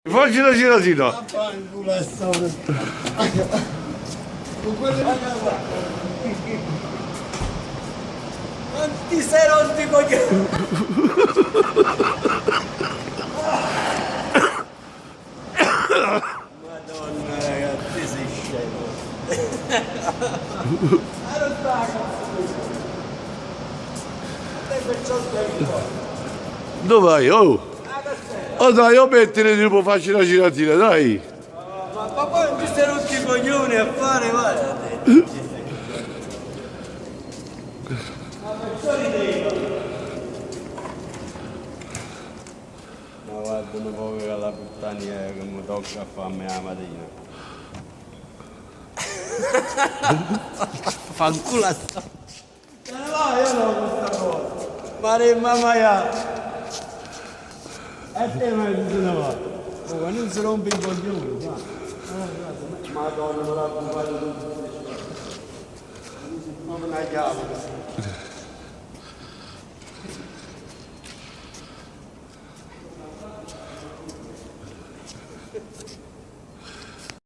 Facci la giratina. Non ti sei rotto i coglioni! Madonna ragazzi, sei scemo! Non sta perciò Dove vai? Oh! Oh dai, io mettile tipo facci la giratina, dai! ma poi non ti sei rotti i coglioni a fare, guarda! Ma guarda, un povero alla puttaniera che mi tocca a farmi la mattina. Fanculo a sta. Se ne va, io non ho questa cosa. Mare mamma ya. E te mai se ne va. Oh, non si rompe i coglioni, va. Madonna, non l'ha bucato tutto. Non una chiave.